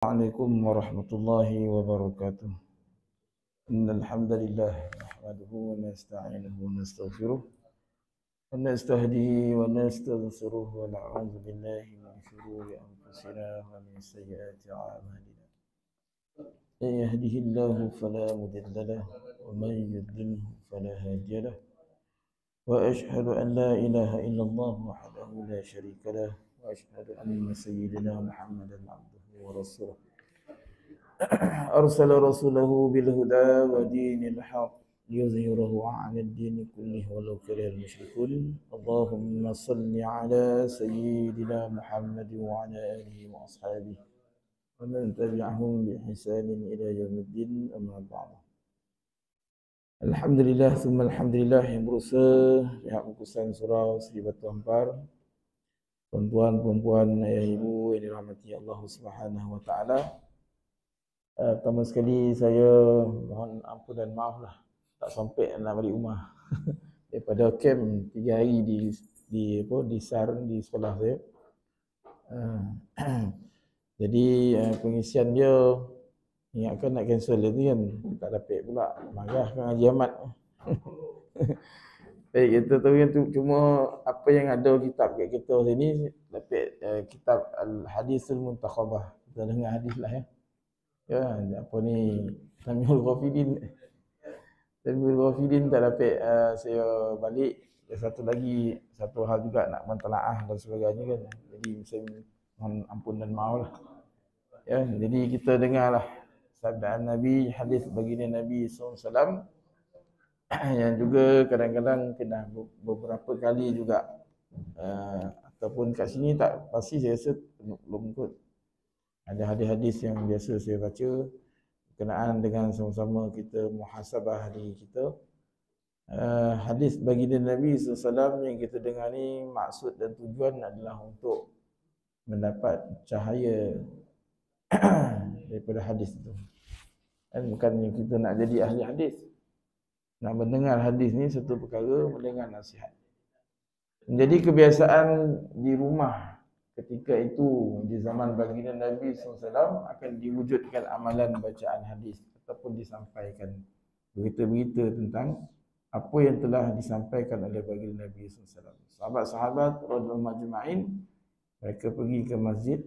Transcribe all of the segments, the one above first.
عليكم ورحمة الله وبركاته. إن الحمد لله نحمده ونستعينه ونستغفره ونستهديه ونستغفره ونعوذ بالله من شرور أنفسنا ومن سيئات أعمالنا. من يهده الله فلا مضل له ومن يضلله فلا هادي له، وأشهد أن لا إله إلا الله وحده لا شريك له، وأشهد أن سيدنا محمدا عبده ورسوله أرسل رسوله بالهدى ودين الحق ليظهره على الدين كله ولو كره المشركون. اللهم صل على سيدنا محمد وعلى آله وأصحابه ومن تبعهم بإحسان إلى يوم الدين. أما بعد. Alhamdulillah, summa alhamdulillah yang berusaha pihak Mukusan Surau Seri Batu Ampar, tuan-tuan, puan-puan, ayah ibu yang dirahmati Allah Subhanahu wa taala. Pertama sekali saya mohon ampun dan maaf lah tak sampai nak balik rumah daripada camp 3 hari di SAR di sekolah saya. Jadi pengisian dia ingatkan nak cancel dia kan, tak dapat pula, marah kan Haji Ahmad. Baik, kita tahu yang cuma apa yang ada kitab kat kita sini dapat kitab Al-Hadisul Muntakhabah. Kita dengar hadis lah ya. Ya, apa ni Samiul Ghafilin tak dapat saya balik. Satu hal juga nak mentelaah dan sebagainya kan. Jadi saya mohon ampun dan maaf lah. Ya, jadi kita dengarlah sabda Nabi, hadis baginda Nabi SAW yang juga kadang-kadang kena beberapa kali juga ataupun kat sini tak pasti, saya rasa belum kot. Ada hadis-hadis yang biasa saya baca berkenaan dengan sama-sama kita muhasabah diri kita. Hadis baginda Nabi SAW yang kita dengar ni maksud dan tujuan adalah untuk mendapat cahaya daripada hadis itu. Dan bukannya kita nak jadi ahli hadis. Nak mendengar hadis ni satu perkara, mendengar nasihat. Jadi kebiasaan di rumah ketika itu di zaman baginda Nabi SAW akan diwujudkan amalan bacaan hadis ataupun disampaikan berita-berita tentang apa yang telah disampaikan oleh baginda Nabi SAW. Sahabat-sahabat radhiyallahu majma'in, mereka pergi ke masjid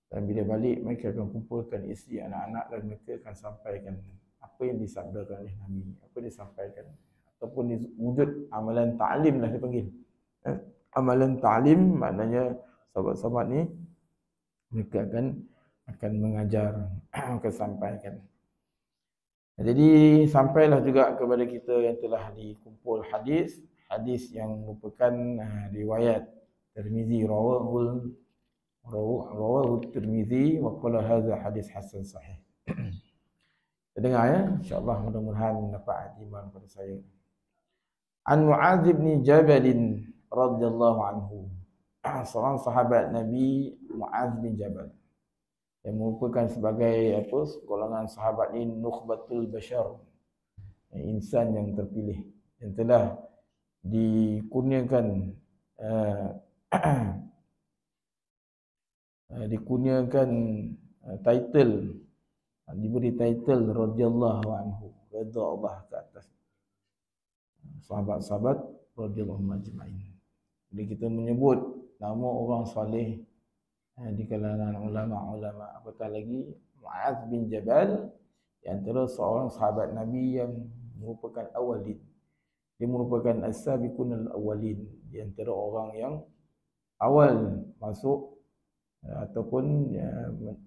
dan bila balik mereka akan kumpulkan isteri, anak-anak dan mereka akan sampaikan apa yang disabdakan oleh Nabi, apa yang disampaikan, ataupun wujud amalan ta'lim lah dipanggil. Amalan ta'lim maknanya sahabat-sahabat ni mereka akan mengajar, akan sampaikan. Jadi sampailah juga kepada kita yang telah dikumpul hadis yang merupakan riwayat Tirmizi, rawahu Tirmizi wa qala hadza hadis hasan sahih. Kita dengar ya, insya-Allah mudah-mudahan dapat iman pada saya. An Mu'adz bin Jabal radhiyallahu anhu, seorang sahabat Nabi Mu'adz bin Jabal yang merupakan sebagai golongan sahabat ini nukhbatul bashar, insan yang terpilih yang telah dikurniakan title, diberi title radhiyallahu anhu, redha Allah ke atas sahabat-sahabat radhiyallahu majma'in. Jadi kita menyebut nama orang saleh di kalangan ulama-ulama, apatah lagi Mu'adz bin Jabal, yang antara seorang sahabat Nabi yang merupakan awalin. Dia merupakan as-sabiqun al-awwalin, di antara orang yang awal masuk ataupun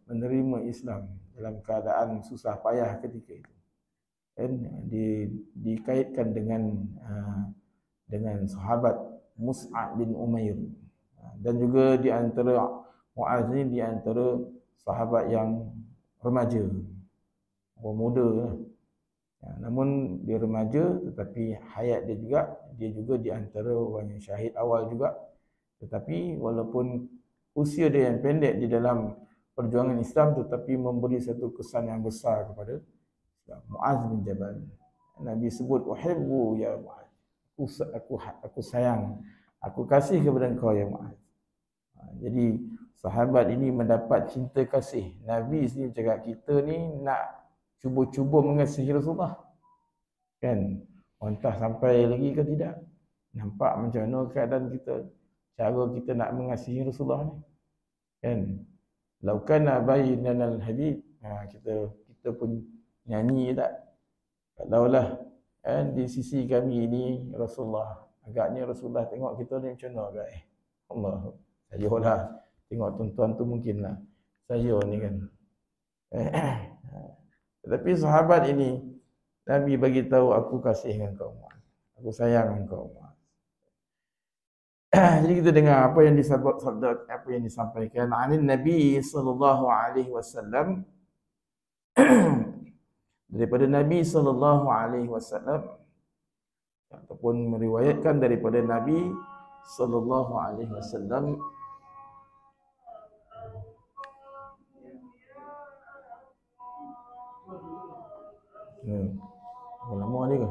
menerima Islam dalam keadaan susah payah ketika itu. Dan dikaitkan dengan sahabat Mus'ab bin Umair, dan juga di antara Mu'adz ni di antara sahabat yang remaja, orang muda. Namun dia remaja tetapi hayat dia juga di antara orang yang syahid awal juga. Tetapi walaupun usia dia yang pendek di dalam perjuangan Islam, tetapi memberi satu kesan yang besar kepada Islam. Mu'adz bin Jabal, Nabi sebut uhibbu ya Mu'adz, aku sayang, aku kasih kepada engkau ya Mu'adz. Jadi sahabat ini mendapat cinta kasih. Nabi sini cakap kita ni nak cuba-cuba mengasihi Rasulullah. Kan? Entah sampai lagi ke tidak. Nampak macam mana keadaan kita, cara kita nak mengasihi Rasulullah ni. Kan? Laukana bainanal habib. Kita pun nyanyi tak? Kalaulah kan di sisi kami ini Rasulullah, agaknya Rasulullah tengok kita ni macam mana agak Allah. Sayalah tengok tuan-tuan tu mungkinlah saya ni kan. Tetapi sahabat ini Nabi bagi tahu aku kasih dengan kau, aku sayang dengan kau. Jadi kita dengar apa yang disabda, apa yang disampaikan anin Nabi sallallahu alaihi wasallam daripada Nabi sallallahu alaihi wasallam, ataupun meriwayatkan daripada Nabi sallallahu alaihi wasallam lama ni ke?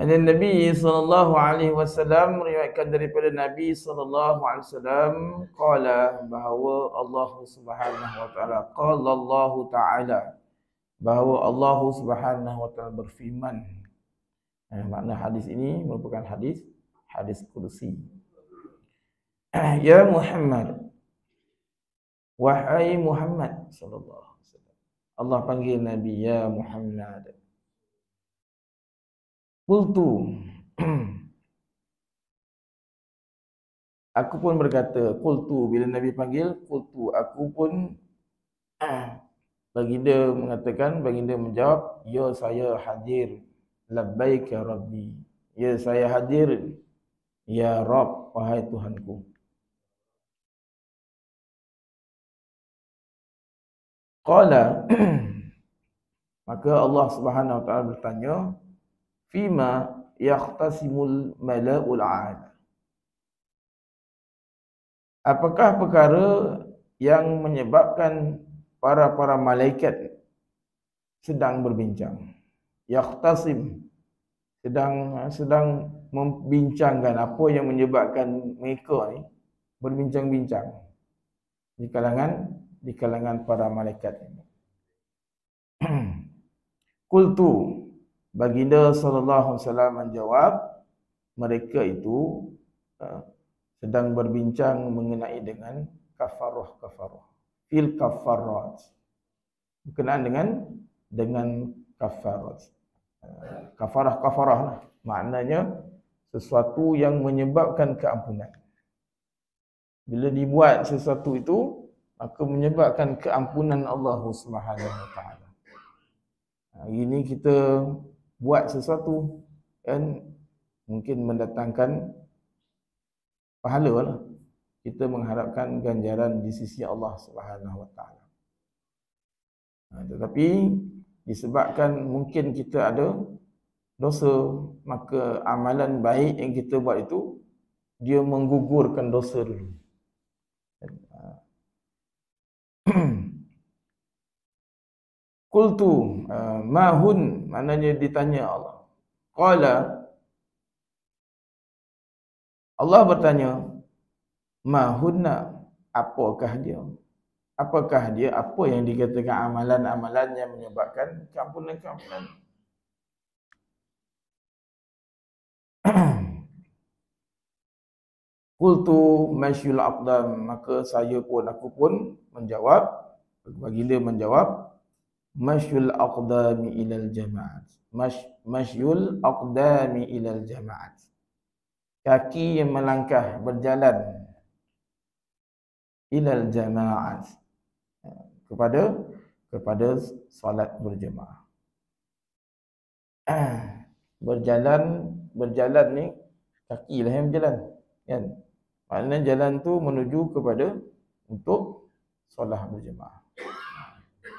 Ada Nabi sallallahu alaihi wasallam meriwayatkan daripada Nabi sallallahu alaihi wasallam qala, bahawa Allah Subhanahu wa taala, qala Allah taala, bahawa Allah Subhanahu wa taala berfirman. Makna hadis ini merupakan hadis kursi. Ya Muhammad, wahai Muhammad sallallahu alaihi wasallam. Allah panggil Nabi, ya Muhammad. Qultu, aku pun berkata. Qultu, bila Nabi panggil, qultu, aku pun baginda mengatakan, baginda menjawab, ya saya hadir. Labbaik ya Rabbi, ya saya hadir. Ya Rabb, wahai Tuhanku. Qala, maka Allah Subhanahu wa taala bertanya, fima yahtasimul mala'ul a'la, apakah perkara yang menyebabkan para malaikat sedang berbincang. Yahtasim, sedang membincangkan apa yang menyebabkan mereka ni berbincang-bincang di kalangan para malaikat ini. Qultu, baginda sallallahu alaihi wasallam menjawab, mereka itu sedang berbincang mengenai dengan kafarah fil kafarat, berkenaan dengan kafarat. Kafarah lah. Maknanya sesuatu yang menyebabkan keampunan. Bila dibuat sesuatu itu, maka menyebabkan keampunan Allah Subhanahu wa taala. Hari ini kita buat sesuatu kan, mungkin mendatangkan pahala lah. Kita mengharapkan ganjaran di sisi Allah Subhanahu wa taala. Tetapi disebabkan mungkin kita ada dosa, maka amalan baik yang kita buat itu dia menggugurkan dosa dulu. Qultu, mahun, maknanya ditanya Allah. Qala, Allah bertanya, mahunna, apakah dia? Apakah dia? Apa yang dikatakan amalan-amalan yang menyebabkan keampunan? Qultu masyul aqdam, maka aku pun menjawab, baginda menjawab, masyul aqdami ilal jama'at. Masyul aqdami ilal jama'at, kaki yang melangkah berjalan ilal jama'at, kepada solat berjemaah. Berjalan ni kaki lah yang berjalan kan. Maknanya jalan tu menuju kepada untuk solat berjemaah.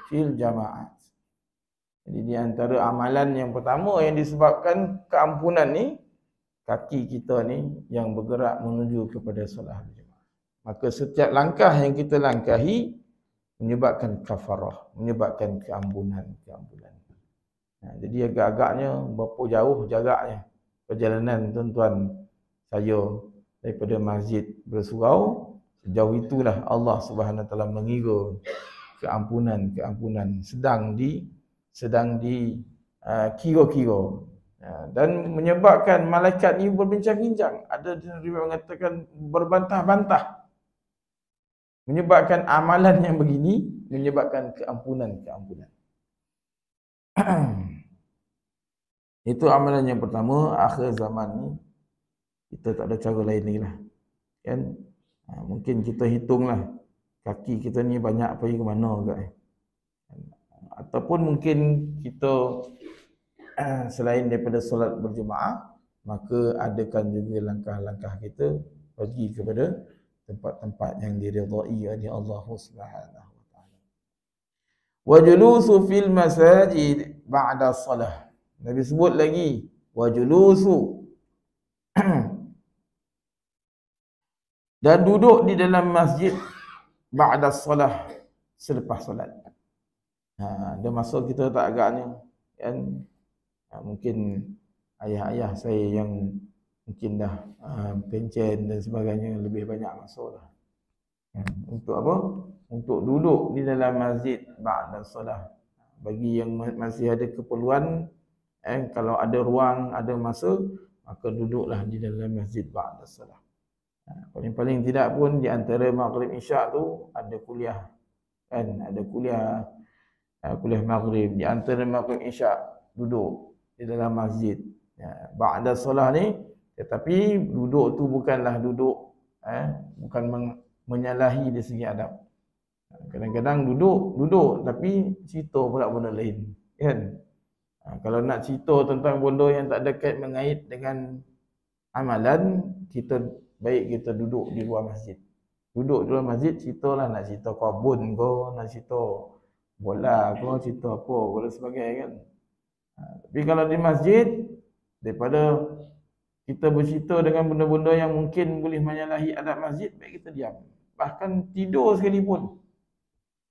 Fil jama'at. Jadi di antara amalan yang pertama yang disebabkan keampunan ni, kaki kita ni yang bergerak menuju kepada solat berjemaah. Maka setiap langkah yang kita langkahi menyebabkan kafarah, menyebabkan keampunan. Jadi agak-agaknya berapa jauh jaraknya perjalanan tuan-tuan saya daripada Masjid Bersurau, sejauh itulah Allah Subhanahu Wa Taala mengira keampunan sedang di kira-kira. Dan menyebabkan malaikat ni berbincang-bincang. Ada riwayat mengatakan berbantah-bantah. Menyebabkan amalan yang begini menyebabkan keampunan. Itu amalan yang pertama. Akhir zaman ni kita tak ada cara lain lagi lah, kan? Mungkin kita hitunglah kaki kita ni banyak pergi ke mana agak, ataupun mungkin kita selain daripada solat berjemaah, maka adakan juga langkah-langkah kita pergi kepada tempat-tempat yang diridai oleh Allah Subhanahu wa taala. Wa julusu fil masajid ba'da salah. Nabi sebut lagi wa julusu dan duduk di dalam masjid ba'da salah, selepas solat. Ada masa kita tak agaknya, kan? Mungkin ayah-ayah saya yang mungkin dah pencen dan sebagainya lebih banyak masa lah. Untuk apa? Untuk duduk di dalam masjid ba'da solah. Bagi yang masih ada keperluan, kalau ada ruang, ada masa, maka duduklah di dalam masjid ba'da solah. Paling-paling tidak pun di antara maghrib isyak tu ada kuliah, kan? Ada kuliah maghrib. Di antara maghrib isyak duduk di dalam masjid ba'da solah ni. Tetapi duduk tu bukanlah duduk bukan menyalahi dari segi adab. Kadang-kadang duduk tapi cerita pula benda lain, kan? Kalau nak cerita tentang benda yang tak ada kait mengait dengan amalan, baik kita duduk di luar masjid. Duduk di luar masjid, ceritalah, nak cerita kebun ke, nak cerita bola ke, cerita apa dan sebagainya, kan? Tapi kalau di masjid, daripada kita bercerita dengan benda-benda yang mungkin boleh menyalahi adab masjid, baik kita diam. Bahkan tidur sekalipun,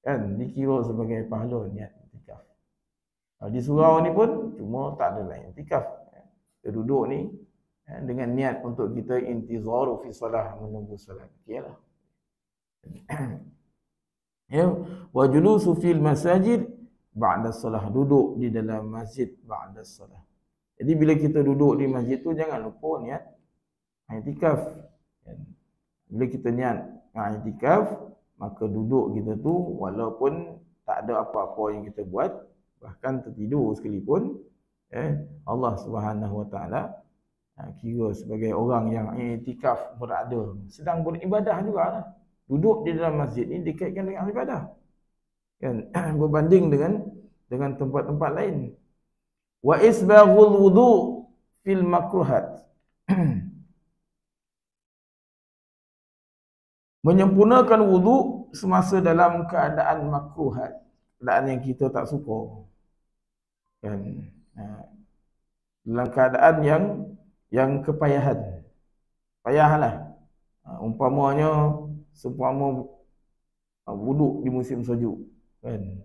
kan, dikira sebagai pahala niat iktikaf. Di surau ni pun cuma tak ada lain iktikaf. Kita duduk ni dengan niat untuk kita intizaru fi salah, menunggu salat. Okeylah. Ya, wa julusu fil masajid ba'da salah, duduk di dalam masjid ba'da salah. Jadi bila kita duduk di masjid tu, jangan lupa niat i'tikaf. Bila kita niat i'tikaf, maka duduk kita tu walaupun tak ada apa-apa yang kita buat, bahkan tertidur sekalipun, Allah Subhanahu wa taala kira sebagai orang yang i'tikaf berada, sedang beribadah jugalah. Duduk di dalam masjid ni dikaitkan dengan ibadah, kan? Berbanding dengan tempat-tempat lain. Wa isbaghul wudu fil makruhat. Menyempurnakan wudu semasa dalam keadaan makruhat, keadaan yang kita tak suka, kan? Dalam keadaan yang kepayahan. Payahlah. Umpamanya seumpama wudu di musim sejuk, kan?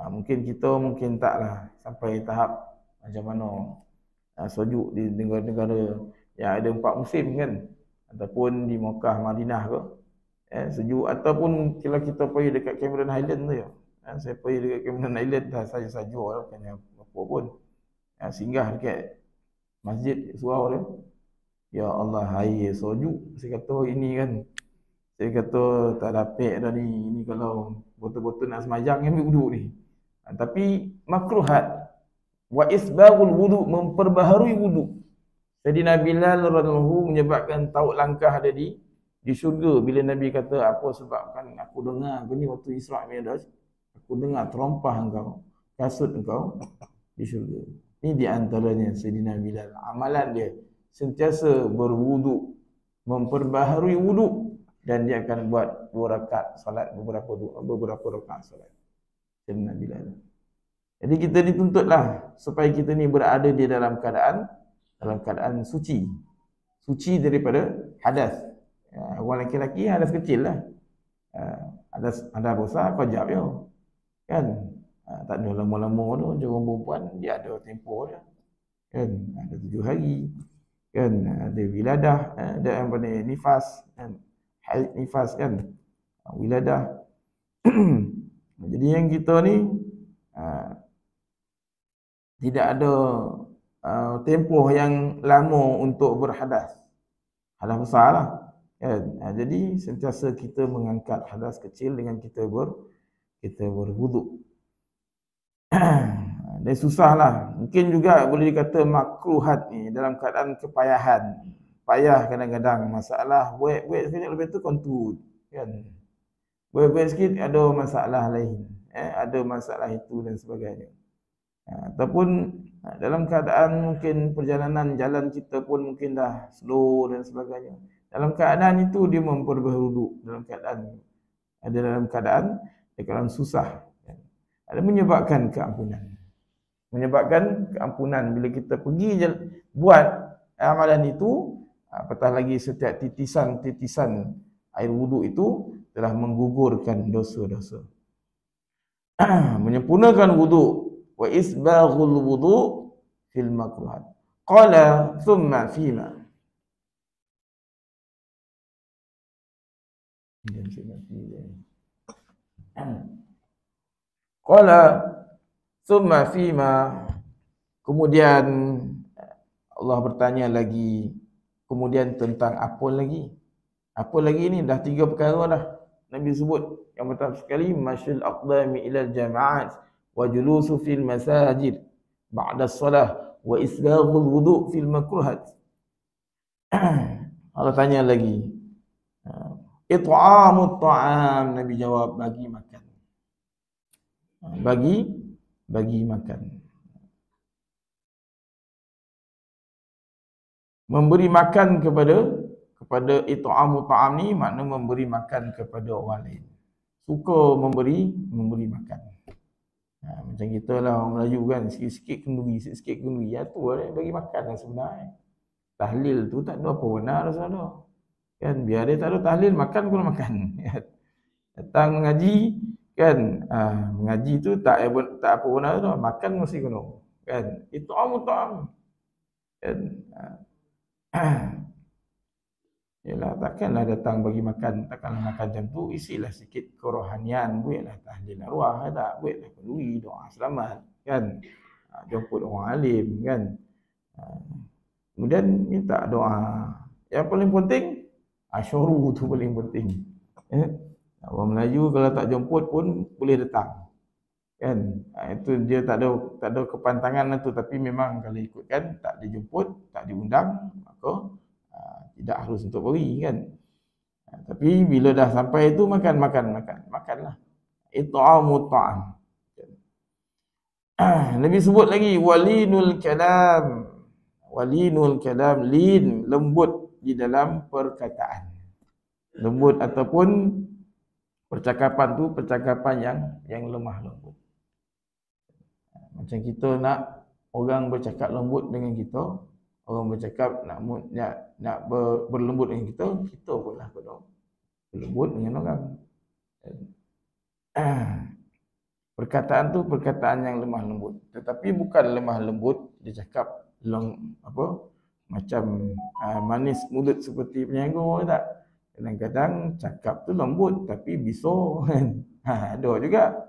Mungkin kita taklah sampai tahap macam mana sejuk di negara-negara yang ada 4 musim, kan? Ataupun di Mekah, Madinah ke, sejuk. Ataupun kalau kita pergi dekat Cameron Highland tu ya, saya pergi dekat Cameron Highland dah saja lah, bukannya apa pun. Singgah dekat masjid surau tu, ya Allah, air sejuk. Saya kata ini kan, saya kata tak dapat dah ni. Ini kalau betul-betul nak sembahyang ambil wudu ni. Tapi makruhat. Wa isbaghul wudu, memperbaharui wudu. Sayyidina Bilal radhiyallahu anhu menyebabkan taut langkah ada di syurga. Bila Nabi kata, apa sebabkan aku dengar aku ni waktu Isra' Mi'raj, aku dengar terompah engkau, kasut engkau di syurga. Ini di antaranya Sayyidina Bilal. Amalan dia sentiasa berwudu, memperbaharui wudu, dan dia akan buat 2 rakaat salat, beberapa rakaat salat. Sayyidina Bilal. Jadi kita dituntutlah supaya kita ni berada di dalam keadaan suci. Suci daripada hadas. Orang lelaki hadas kecil lah. ada puasa kau jawab yo. Kan? Tak ada lama-lama tu macam orang perempuan dia ada tempoh dia. Kan? Ada 7 hari. Kan? Ada wiladah, ada apa ni nifas, kan? Haid nifas kan. Wiladah. Jadi yang kita ni tidak ada tempoh yang lama untuk berhadas. Hadas besar lah. Kan? Jadi sentiasa kita mengangkat hadas kecil dengan kita berwuduk. Dan susah lah. Mungkin juga boleh dikata makruhat ni dalam keadaan kepayahan. Payah kadang-kadang masalah buat sekejap lepas tu kontut. Kan? Buat sikit ada masalah lain. Ada masalah itu dan sebagainya. Ataupun dalam keadaan mungkin perjalanan jalan kita pun mungkin dah slow dan sebagainya. Dalam keadaan itu dia memperberwuduk dalam keadaan susah. Ada menyebabkan keampunan. Menyebabkan keampunan bila kita pergi buat amalan itu, apatah lagi setiap titisan air wuduk itu telah menggugurkan dosa-dosa. Menyempurnakan wuduk wa isbaghul wuduk fil makruhat. Qala thumma fima. Qala summa fima, kemudian Allah bertanya lagi, kemudian tentang apa lagi? Apa lagi ni? Dah 3 perkara dah Nabi sebut. Yang pertama sekali masyul aqdami ila jama'at wa julusu fil masajid ba'da as-salah wa isbaghul wudu' fil makruhat. Allah tanya lagi. It'amut ta'am, Nabi jawab bagi makan. Bagi makan. Memberi makan kepada it'amu ta'am ni makna memberi makan kepada orang lain. Suka memberi makan. Macam kita lah orang Melayu kan, sikit-sikit kenduri. Ya tu lah bagi makan lah sebenarnya. Tahlil tu tak ada apa benar salah. Kan biar dia tak ada tahlil, makan pun makan. Datang mengaji kan, mengaji tu tak apa benar tu, makan mesti kena. Kan itu ta'am. Kan yalah, takkanlah datang bagi makan, takkanlah makan macam tu, isilah sikit kerohanian, buatlah tahlil arwah, tak buatlah kenduri, doa selamat kan, jemput orang alim kan, kemudian minta doa. Yang paling penting asyuru tu paling penting. Orang Melayu kalau tak jemput pun boleh datang. Kan? Itu dia tak ada kepantangan tu, tapi memang kalau ikutkan tak dijemput, tak diundang, maka tidak harus untuk beri kan. Tapi bila dah sampai itu makanlah. It'amu ta'am. Nabi sebut lagi walinul kalam. Walinul kalam, lin, lembut di dalam perkataan. Lembut ataupun percakapan tu percakapan yang lemah lembut. Macam kita nak orang bercakap lembut dengan kita, orang bercakap nak berlembut dengan kita pun lah berlembut dengan orang. Perkataan tu perkataan yang lemah lembut, tetapi bukan lemah lembut dia cakap macam manis mulut seperti penyaga tak. Kadang-kadang cakap tu lembut tapi bisu kan. Ada juga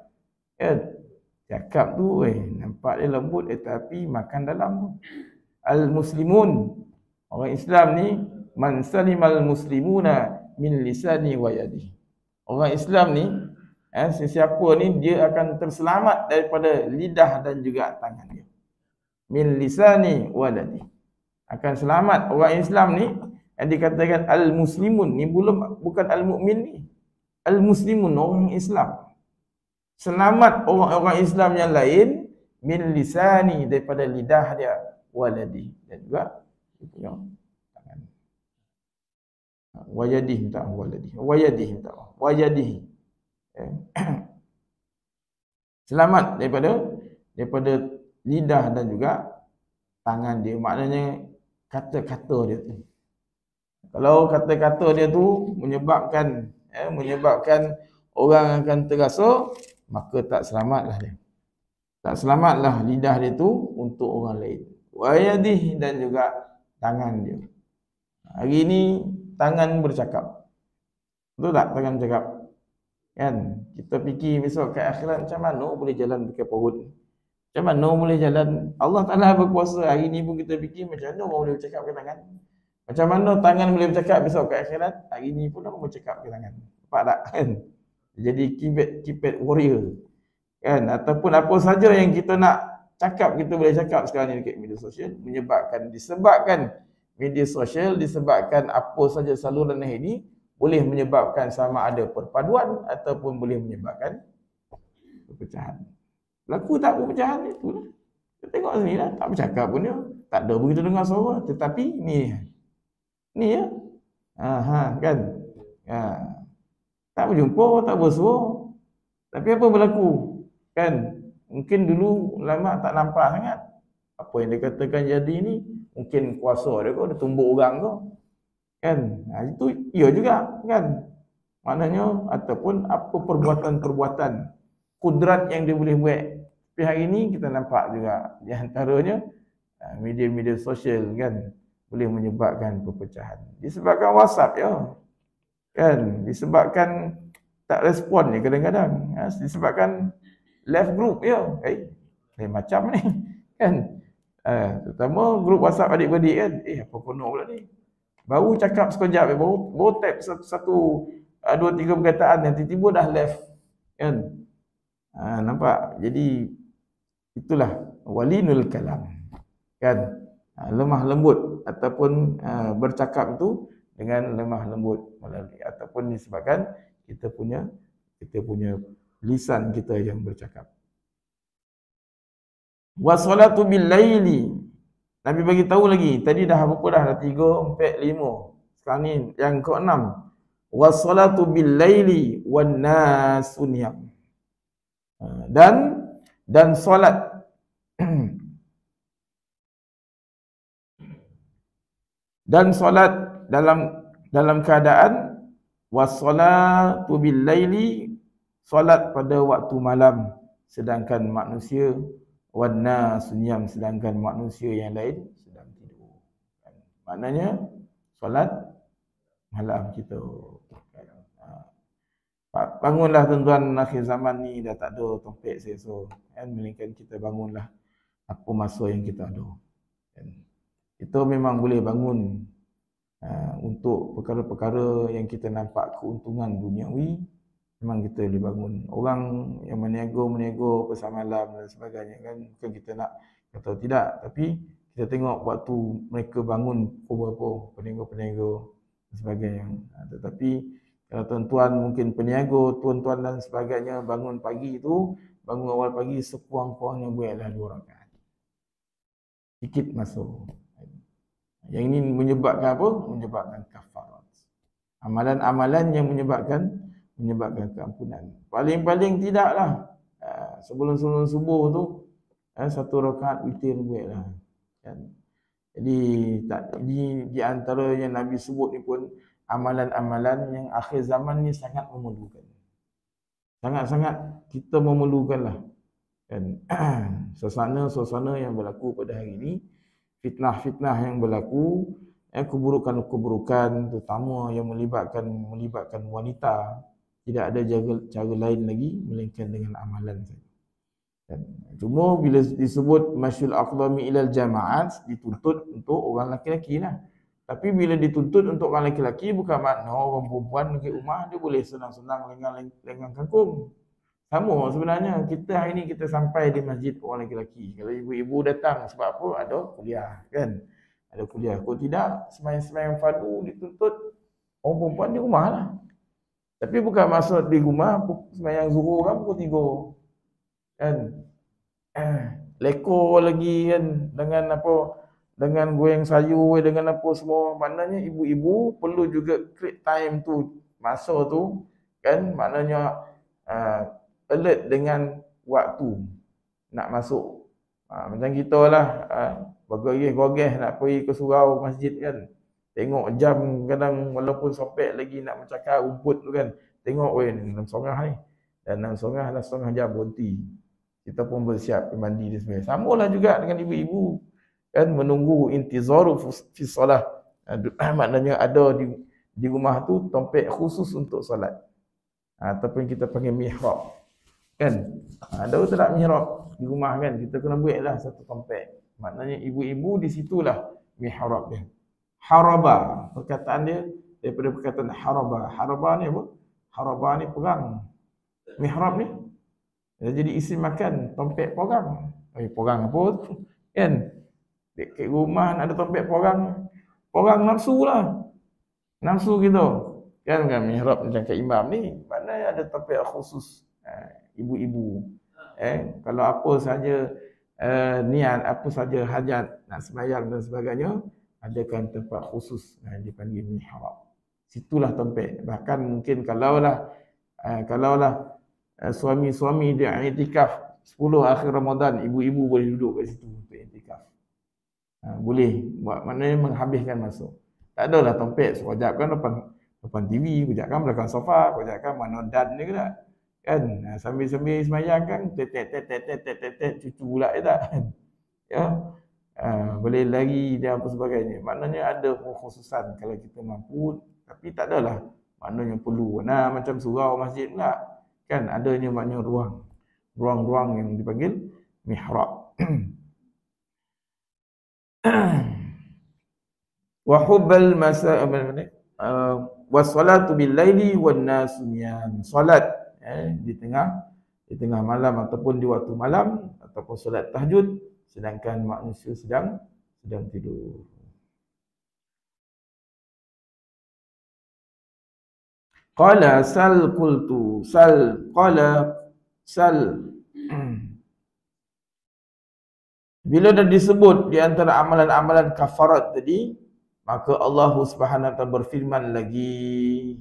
kan. Cakap tu nampak dia lembut tapi makan dalam tu. Al-muslimun, orang Islam ni man salimal muslimuna min lisani wa yadi. Orang Islam ni sesiapa ni dia akan terselamat daripada lidah dan juga tangan dia. Min lisani wa yadi. Akan selamat orang Islam ni yang dikatakan al-muslimun ni bukan al-mu'min ni. Al-muslimun orang Islam. Selamat orang-orang Islam yang lain min lisani daripada lidah dia, waladi dan juga dia punya tangan. Wayadih tak waladi. Wayadih tak. Wayadih. Selamat daripada lidah dan juga tangan dia. Maknanya kata-kata dia tu. Kalau kata-kata dia tu menyebabkan orang akan terasa, maka tak selamatlah dia. Tak selamatlah lidah dia tu untuk orang lain. Wa yadih, dan juga tangan dia. Hari ni tangan bercakap. Betul tak tangan bercakap? Kan? Kita fikir besok ke akhirat macam mana boleh jalan pakai perut. Macam mana boleh jalan? Allah Ta'ala berkuasa. Hari ni pun kita fikir macam mana orang boleh bercakap ke tangan. Macam mana tangan boleh bercakap besok ke akhirat. Hari ni pun orang bercakap ke tangan. Nampak tak? Kan? Jadi keypad warrior. Kan? Ataupun apa saja yang kita nak cakap, kita boleh cakap sekarang ni dekat media sosial. Disebabkan media sosial, disebabkan apa saja saluran ini boleh menyebabkan sama ada perpaduan ataupun boleh menyebabkan perpecahan. Berlaku tak perpecahan itu lah. Kita tengok sini lah, tak bercakap pun dia. Tak ada begitu dengar suara. Tetapi ni ya. Kan? Tak berjumpa, tak bersuara. Tapi apa berlaku? Kan? Mungkin dulu lama tak nampak sangat. Apa yang dia katakan jadi ni, mungkin kuasa dia dia tumbuk orang kau. Kan? Itu ia juga kan. Maknanya ataupun apa perbuatan-perbuatan kudrat yang dia boleh buat. Tapi hari ni kita nampak juga di antaranya media-media sosial kan boleh menyebabkan perpecahan. Disebabkan WhatsApp ya. Kan? Disebabkan tak respon ni kadang-kadang. Disebabkan left group ya. Lain macam ni. Kan? Terutama grup WhatsApp adik-beradik kan. Apa kono pula ni? Baru cakap sekejap, baru tap satu, dua, tiga perkataan yang tiba-tiba dah left. Kan? Nampak? Jadi, itulah walinul kalam. Kan? Lemah lembut ataupun bercakap itu dengan lemah lembut melalui ataupun disebabkan kita punya lisan kita yang bercakap. Wassalatu bil laili. Nabi bagi tahu lagi. Tadi dah berapa dah? Dah 3, 4, 5. Sekarang ni yang ke-6. Wassalatu bil laili wan nasu niyam. Dan solat dan solat dalam keadaan wassalatu bil laili, solat pada waktu malam, sedangkan manusia wan nasu niyam, sedangkan manusia yang lain sedang tidur. Maknanya solat malam kita. Bangunlah tuan-tuan, akhir zaman ni dah tak ada topik seso kan, melainkan kita bangunlah apa masa yang kita ada. Kita memang boleh bangun untuk perkara-perkara yang kita nampak keuntungan duniawi, memang kita boleh bangun. Orang yang meniaga pasal malam dan sebagainya kan, bukan kita nak kata tidak, tapi kita tengok waktu mereka bangun pukul berapa, peniaga-peniaga dan sebagainya. Tetapi kalau tuan-tuan mungkin peniaga, tuan-tuan dan sebagainya bangun pagi itu, bangun awal pagi sekurang-kurangnya buatlah 2 rakaat. Sikit masuk. Yang ini menyebabkan apa? Menyebabkan kafarat. Amalan-amalan yang menyebabkan keampunan. Paling-paling tidaklah sebelum subuh tu 1 rakaat witir buatlah. Kan? Jadi di antara yang Nabi sebut ni pun amalan-amalan yang akhir zaman ni sangat memerlukan. Sangat-sangat kita memerlukanlah. Kan? Suasana yang berlaku pada hari ini, fitnah-fitnah yang berlaku, keburukan-keburukan terutama yang melibatkan wanita, tidak ada cara lain lagi melainkan dengan amalan saja. Cuma bila disebut masyul aqdami ilal jama'at, dituntut untuk orang lelaki lah. Tapi bila dituntut untuk orang lelaki, bukan makna orang perempuan di rumah dia boleh senang-senang lengang kangkung. Sama sebenarnya, kita hari ni kita sampai di masjid orang lelaki. Kalau ibu-ibu datang sebab apa? Ada kuliah kan? Ada kuliah. Kalau tidak, sembahyang-sembahyang fardu dituntut orang perempuan di rumah lah. Tapi bukan maksud di rumah sembahyang zuhur kan pukul 3. Kan? Lekor lagi kan dengan apa? Dengan goreng sayur, dengan apa semua. Maknanya ibu-ibu perlu juga create time tu, masa tu kan, maknanya alert dengan waktu nak masuk. Macam kita lah bergogeh-gogeh nak pergi ke surau masjid kan, tengok jam kadang walaupun sopek lagi nak mencakar rumput tu kan, tengok weh 6 setengah ni. Dan 6 setengah jam berhenti. Kita pun bersiap mandi dan sebagainya. Samalah juga dengan ibu-ibu kan menunggu intizaru fi solah. Maknanya ada di rumah tu tempat khusus untuk solat. Ataupun kita panggil mihrab. Kan? Ada tak mihrab di rumah kan? Kita kena buatlah satu tempat. Maknanya ibu-ibu di situlah mihrab dia. Haraba, perkataan dia daripada perkataan haraba. Haraba ni apa? Haraba ni perang. Mihrab ni jadi isim makan tempat perang. Perang apa tu? Kan? Dekat rumah nak ada tempat perang. Perang nafsu lah. Nafsu kita. Kan mihrab macam kat imam ni, maknanya ada tempat khusus ibu-ibu. Kalau apa saja niat, apa saja hajat nak sembahyang dan sebagainya, adakan tempat khusus dipanggil mihrab. Situlah tempat. Bahkan mungkin kalaulah suami-suami dia iktikaf 10 akhir Ramadan, ibu-ibu boleh duduk kat situ untuk iktikaf. Boleh buat, maknanya menghabiskan masa. Tak adalah tempat sekejap kan depan TV, sekejap kan belakang sofa, sekejap kan mana dan ni ke tak? Kan sambil-sambil sembahyang kan tet cucu pula je tak? Ya. Boleh lari dan apa sebagainya. Maknanya ada khususan kalau kita mampu, tapi tak adalah maknanya perlu. Macam surau masjid pula. Kan adanya maknanya ruang-ruang yang dipanggil mihrab. Wa hubbal masa wassalatu bil laili wan nasu niyam. Solat di tengah malam ataupun di waktu malam ataupun solat tahajud sedangkan manusia sedang tidur. Qala sal qultu sal qala sal. Bila dah disebut di antara amalan-amalan kafarat tadi, maka Allah Subhanahu wa taala berfirman lagi,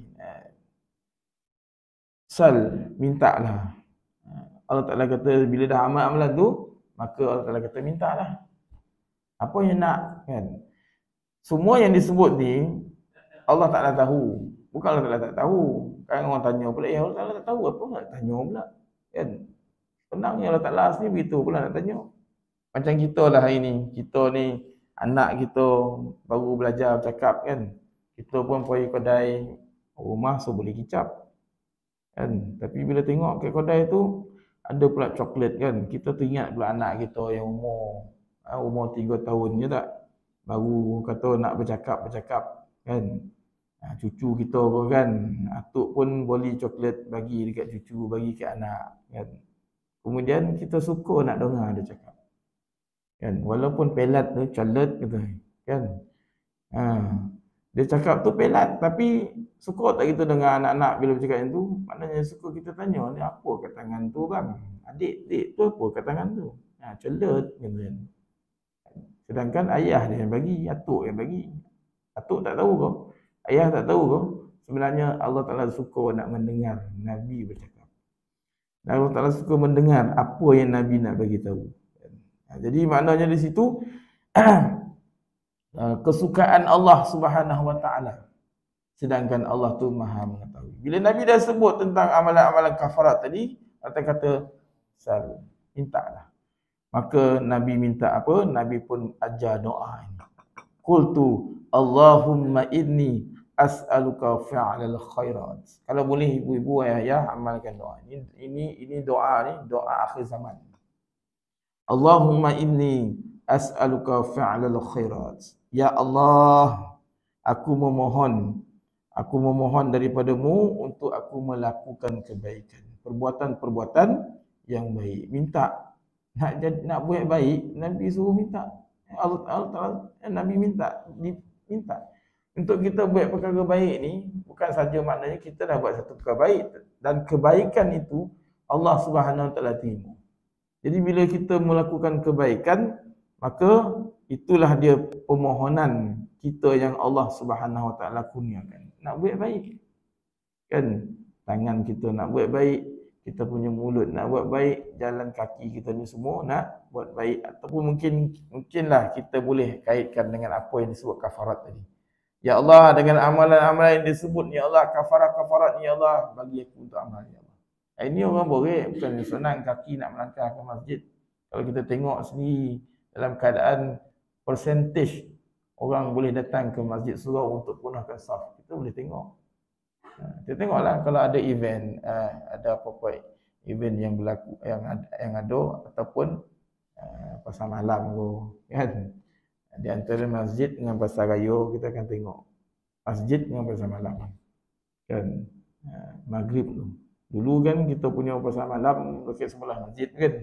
sal, mintalah. Allah Taala kata bila dah amal amalan tu, maka Allah Taala kata mintalah. Apa yang nak kan? Semua yang disebut ni Allah Taala tahu. Bukan Allah Taala tak tahu. Kan orang tanya pula, Allah Taala tak tahu apa nak tanya pula. Kan? Senangnya Allah Taala sendiri begitu pula nak tanya. Macam kita lah hari ni. Kita ni anak kita baru belajar bercakap kan. Kita pun pergi kedai rumah so boleh kicap. Kan? Tapi bila tengok kat kedai tu ada pula coklat kan. Kita teringat pula anak kita yang umur 3 tahun je tak. Baru kata nak bercakap kan. Cucu kita pun kan. Atuk pun boleh coklat bagi dekat cucu, bagi kat anak kan. Kemudian kita suka nak dengar dia cakap. Kan, walaupun pelat tu calat kata kan. Dia cakap tu pelat tapi suka tak kita dengar anak-anak bila bercakap yang tu? Maknanya suka kita tanya ni apa kat tangan tu bang? Adik tu apa kat tangan tu? Calat kan. Sedangkan ayah dia yang bagi, atuk yang bagi. Atuk tak tahu ke? Ayah tak tahu ke? Sebenarnya Allah Taala suka nak mendengar Nabi bercakap. Dan Allah Taala suka mendengar apa yang Nabi nak bagi tahu. Jadi maknanya di situ kesukaan Allah Subhanahu wa taala. Sedangkan Allah tu Maha mengetahui. Bila Nabi dah sebut tentang amalan-amalan kafarat tadi, Allah kata sal, mintalah. Maka Nabi minta apa? Nabi pun ajar doa ini. Qultu Allahumma inni as'aluka fi'lal khairat. Kalau boleh ibu-ibu ayah amalkan doa. Ini doa ni, doa akhir zaman. Allahumma inni as'aluka fi'lal khairat. Ya Allah, aku memohon daripadamu untuk aku melakukan kebaikan. Perbuatan-perbuatan yang baik. Minta. Nak buat baik, Nabi suruh minta. Allah Nabi minta. Untuk kita buat perkara baik ni, bukan saja maknanya kita dah buat satu perkara baik. Dan kebaikan itu, Allah Subhanahu wa taala terima. Jadi bila kita melakukan kebaikan, maka itulah dia permohonan kita yang Allah Subhanahu wa taala kurniakan. Nak buat baik. Kan? Tangan kita nak buat baik, kita punya mulut nak buat baik, jalan kaki kita ni semua nak buat baik. Ataupun mungkinlah kita boleh kaitkan dengan apa yang disebut kafarat tadi. Ya Allah, dengan amalan-amalan yang disebut, Ya Allah, kafarat-kafarat, Ya Allah, bagi aku untuk amal, Ya Allah. Ini orang boleh, bukan senang kaki nak melangkah ke masjid. Kalau kita tengok sendiri dalam keadaan persentage orang boleh datang ke masjid surau untuk punahkan saf, kita boleh tengok. Kita tengoklah kalau ada event, ada apa-apa event yang berlaku, yang ada ataupun pasar malam tu, kan? Di antara masjid dengan pasar raya kita akan tengok masjid dengan pasar malam, kan? Maghrib tu. Dulu kan kita punya pasar malam dekat sebelah masjid kan.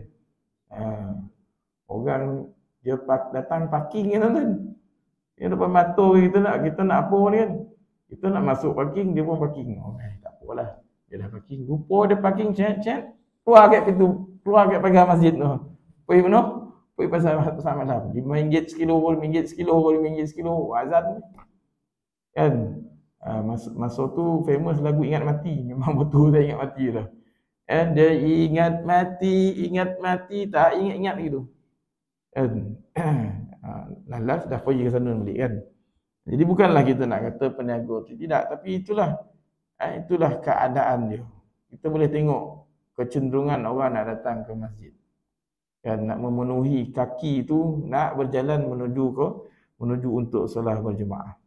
Orang dia datang parking kan. Yang depan mata kita nak apa ni kan. Kita nak masuk parking, dia pun parking. Oh, tak apalah. Dia dah parking. Rupa dia parking chat. Keluar kat pintu, keluar kat pagar masjid tu. Pergi mana? Pergi pasar malam. RM5 sekilo, RM5 sekilo, RM5 sekilo. Azan. Kan? Masa tu famous lagu Ingat Mati. Memang betul saya ingat mati lah. Dia ingat mati, tak ingat-ingat gitu. Kan? Last dah pergi ke sana balik kan. Jadi bukanlah kita nak kata peniaga tu tidak, tapi itulah keadaan dia. Kita boleh tengok kecenderungan orang nak datang ke masjid. Kan, nak memenuhi kaki itu, nak berjalan menuju untuk solat berjemaah.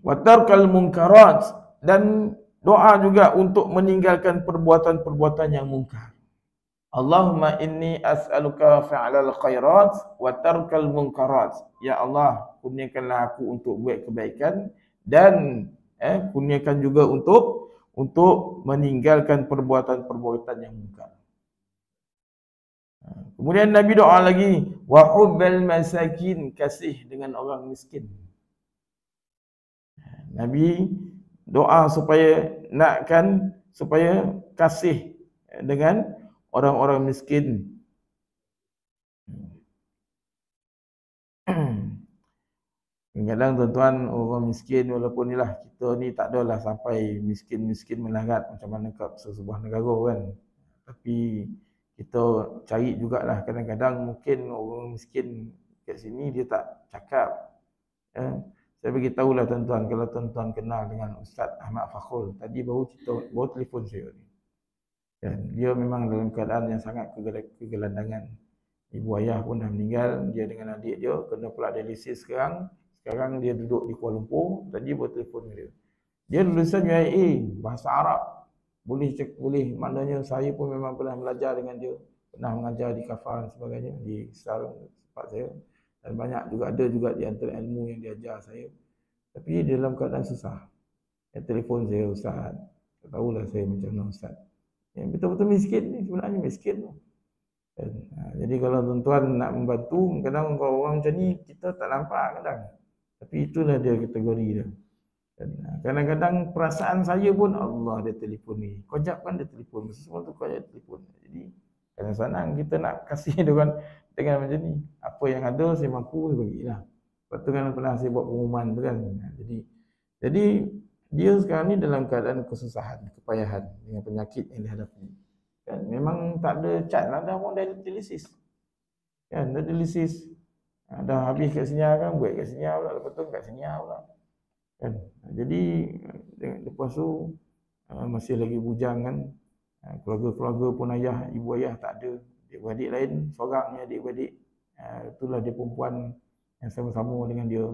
Wa tarkal munkarat, dan doa juga untuk meninggalkan perbuatan-perbuatan yang mungkar. Allahumma inni as'aluka fi'lal khairat wa tarkal munkarat. Ya Allah, kurniakanlah aku untuk buat kebaikan dan kurniakan juga untuk meninggalkan perbuatan-perbuatan yang mungkar. Kemudian Nabi doa lagi, wa hubbal masakin, kasih dengan orang miskin. Nabi doa supaya kasih dengan orang-orang miskin. Kadang-kadang tuan-tuan, orang miskin walaupun inilah kita ni tak adalah sampai miskin-miskin melarat macam mana kat sebuah negara kan. Tapi kita cari jugalah, kadang-kadang mungkin orang miskin kat sini dia tak cakap. Saya bagi tahulah tuan-tuan, kalau tuan-tuan kenal dengan Ustaz Ahmad Fakhul, tadi baru telefon saya ni. Dan dia memang dalam keadaan yang sangat kegelandangan. Ibu ayah pun dah meninggal, dia dengan adik dia kena pula dialisis sekarang. Sekarang dia duduk di Kuala Lumpur, tadi buat telefon dia. Dia lulusan UIA, bahasa Arab. Boleh, maknanya saya pun memang pernah belajar dengan dia. Pernah mengajar di Kafar dan sebagainya, di sarung tempat saya. Dan banyak juga, ada juga di antara ilmu yang diajar saya. Tapi dia dalam keadaan susah. Dia telefon saya, Ustaz. Tak tahulah saya macam mana Ustaz. Yang betul-betul miskin ni, sebenarnya miskin tu. Jadi kalau tuan-tuan nak membantu, kadang orang macam ni kita tak nampak kadang. Tapi itulah dia kategori dia. Kadang-kadang perasaan saya pun, Allah dia telefon ni. Kojap kan dia telefon, semua tu kojap dia telefon. Jadi kadang-kadang kita nak kasih dia kan dengan macam ni. Apa yang ada saya mampu saya bagilah. Lepas tu kan pernah saya buat pengumuman tu kan. Jadi dia sekarang ni dalam keadaan kesusahan, kepayahan dengan penyakit yang dihadapi. Kan memang tak ada cat lah, dah orang dialisis. Kan dah dialisis. Dah habis kat sini kan, buat kat sini pula, lepas tu kat sini pula. Kan. Jadi lepas tu masih lagi bujang kan. Keluarga-keluarga pun ayah, ibu ayah tak ada. Adik-beradik lain, seorang ni adik-beradik. Itulah dia perempuan yang sama-sama dengan dia.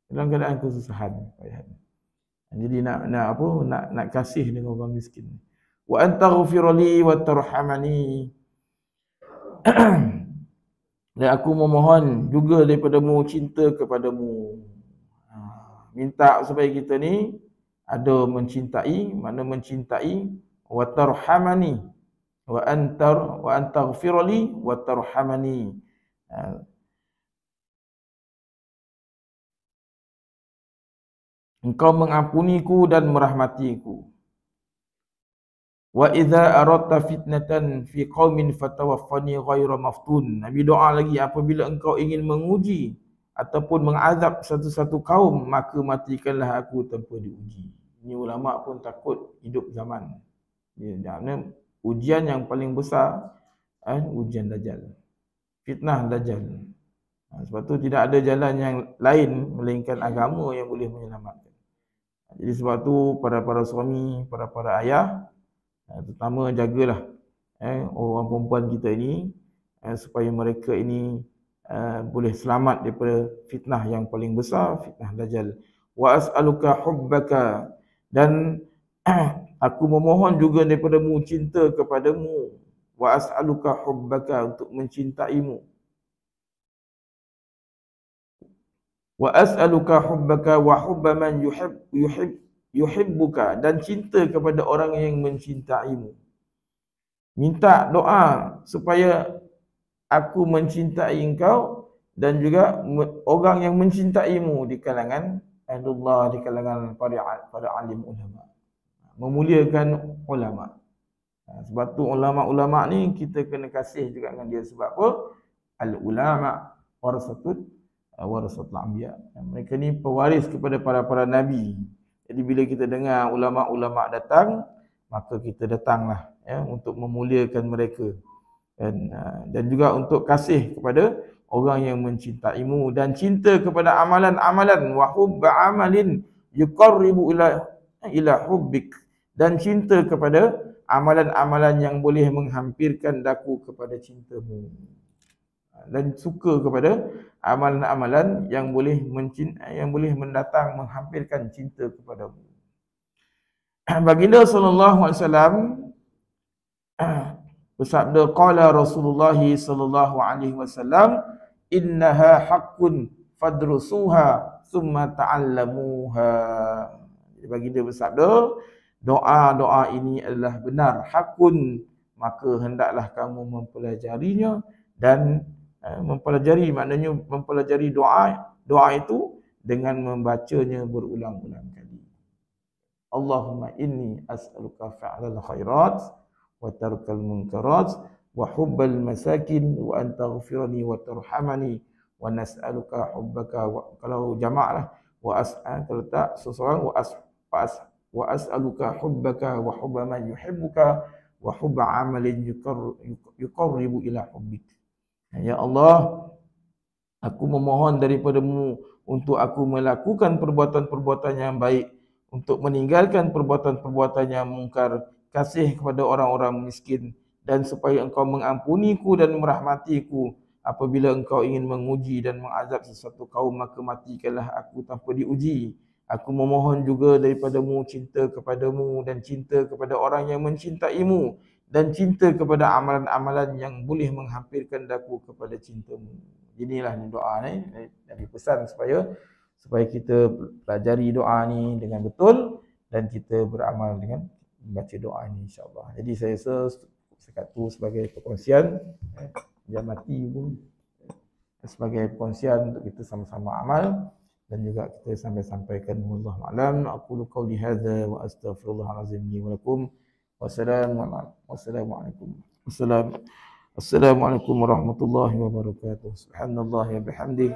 Dalam keadaan kesusahan. Jadi nak kasih dengan orang miskin. Wa antaghfirli wa tarhamani. Dan aku memohon juga daripadamu cinta kepadamu. Minta supaya kita ni ada mencintai, mana mencintai, wa tarhamani. Wa antaghfirli wa tarhamani. Engkau mengampuniku dan merahmatiku. Wa idza aradta fitnatan fi qaumin fatawaffani ghaira maftun. Nabi doa lagi, apabila engkau ingin menguji ataupun mengazab satu-satu kaum, maka matikanlah aku tanpa diuji. Ini ulama pun takut hidup zaman. Kerana ujian yang paling besar ujian Dajjal. Fitnah Dajjal. Sebab tu tidak ada jalan yang lain melainkan agama yang boleh menyelamatkan. Jadi sebab tu para suami, para ayah, terutama jagalah orang perempuan kita ini supaya mereka ini boleh selamat daripada fitnah yang paling besar, fitnah Dajjal. Wa as'aluka hubbaka, dan aku memohon juga daripadamu cinta kepadamu. Wa as'aluka hubbaka, untuk mencintaimu. Wa as'aluka hubbaka wa hubba man yuhibbuka, dan cinta kepada orang yang mencintaimu. Minta doa supaya aku mencintai engkau dan juga orang yang mencintaimu di kalangan ahlullah, di kalangan para alim ulama. Memuliakan ulama. Sebab tu ulama-ulama ni kita kena kasih juga dengan dia. Sebab apa? Al-ulama warasatul anbiya. Mereka ni pewaris kepada para nabi. Jadi bila kita dengar ulama-ulama datang, maka kita datanglah untuk memuliakan mereka. Dan juga untuk kasih kepada orang yang mencintaimu, dan cinta kepada amalan-amalan, wa hubba amalin yuqarribu ila hubbik, dan cinta kepada amalan-amalan yang boleh menghampirkan daku kepada cintamu, dan suka kepada amalan-amalan yang boleh mendatang menghampirkan cinta kepadamu. Baginda sallallahu alaihi wasallam bersabda, qala Rasulullah sallallahu alaihi wasallam, innaha haqqun fadrusuha thumma ta'allamuha. Baginda bersabda, doa-doa ini adalah benar, hakun, maka hendaklah kamu mempelajarinya. Dan mempelajari maknanya mempelajari doa itu dengan membacanya berulang-ulang kali. Allahumma inni as'aluka fa'lal khairat wa tarkal munkarat wa hubbal masakin wa an taghfirani wa tarhamani wa nas'aluka hubbaka, kalau jamaklah, wa as'al, kalau tak seseorang, wa as'aluka hubbaka wa hubba man yuhibbuka wa hubba amalin yuqarribu ila hubbik. Ya Allah, aku memohon daripadamu untuk aku melakukan perbuatan-perbuatan yang baik, untuk meninggalkan perbuatan-perbuatan yang mungkar, kasih kepada orang-orang miskin, dan supaya engkau mengampuniku dan merahmatiku apabila engkau ingin menguji dan mengazab sesuatu kaum, maka matikanlah aku tanpa diuji. Aku memohon juga daripadamu cinta kepadamu dan cinta kepada orang yang mencintaimu, dan cinta kepada amalan-amalan yang boleh menghampirkan daku kepada cintamu. Inilah ni doa ni, Nabi pesan supaya kita pelajari doa ni dengan betul dan kita beramal dengan membaca doa ni, insya-Allah. Jadi saya rasa sekat tu sebagai perkongsian, biar mati pun sebagai perkongsian untuk kita sama-sama amal, dan juga kita sampaikan wallahu a'lam. Aqulu qawli hadza wa astaghfirullahalazim li wa lakum. Wassalamualaikum warahmatullahi wabarakatuh. Subhanallah wa bihamdihi.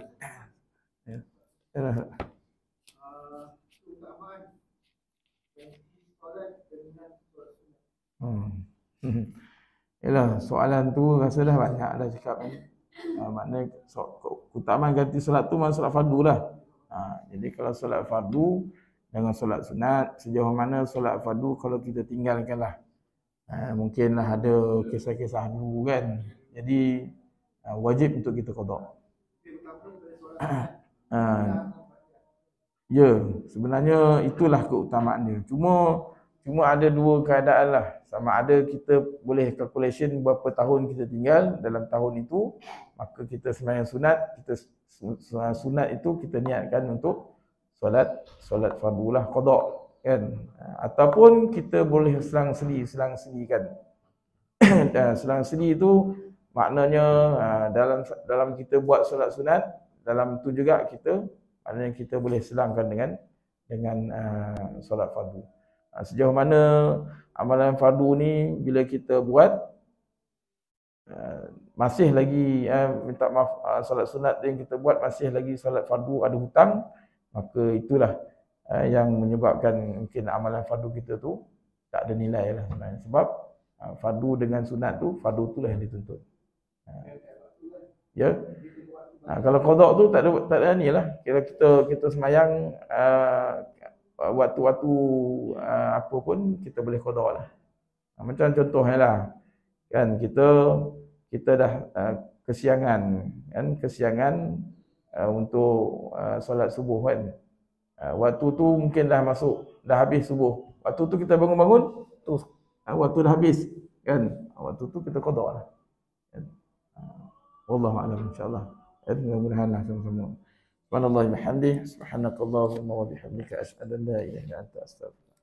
Yalah, soalan tu rasalah banyak dah cakap ni. Maknanya keutamaan ganti solat tu memang solat fardu lah. Jadi kalau solat fardu dengan solat sunat, sejauh mana solat fardu kalau kita tinggalkanlah, mungkinlah ada kisah-kisah dulu kan. Jadi wajib untuk kita qada. Ya, sebenarnya itulah keutamaan dia. Cuma ada dua keadaan lah. Sama ada kita boleh calculation berapa tahun kita tinggal dalam tahun itu, maka kita sembahyang sunat, sunat itu kita niatkan untuk solat fardu lah, qada kan. Ataupun kita boleh selang seli kan. Selang seli itu maknanya dalam kita buat solat sunat, dalam tu juga maknanya kita boleh selangkan dengan solat fardu. Sejauh mana amalan fardu ni bila kita buat masih lagi minta maaf, solat sunat yang kita buat masih lagi solat fardu ada hutang, maka itulah yang menyebabkan mungkin amalan fardu kita tu tak ada nilai lah sebenarnya. Sebab fardu dengan sunat tu, fardu itulah yang dituntut. Ya. Kalau qada tu tak ada ni lah. Kira kita semayang waktu-waktu apa pun kita boleh qada lah. Macam contohnya lah, kan kita dah kesiangan, kan kesiangan untuk solat subuh kan. Waktu tu mungkin dah masuk, dah habis subuh. Waktu tu kita bangun-bangun, tu waktu dah habis, kan. Waktu tu kita qada lah. Kan? Wallahu a'lam insya-Allah. Mudah-mudahan lah sama-sama. Subhanallah bihamdihi, subhanakallahumma wa bihamdika asyhadu an la ilaha illa anta astaghfiruka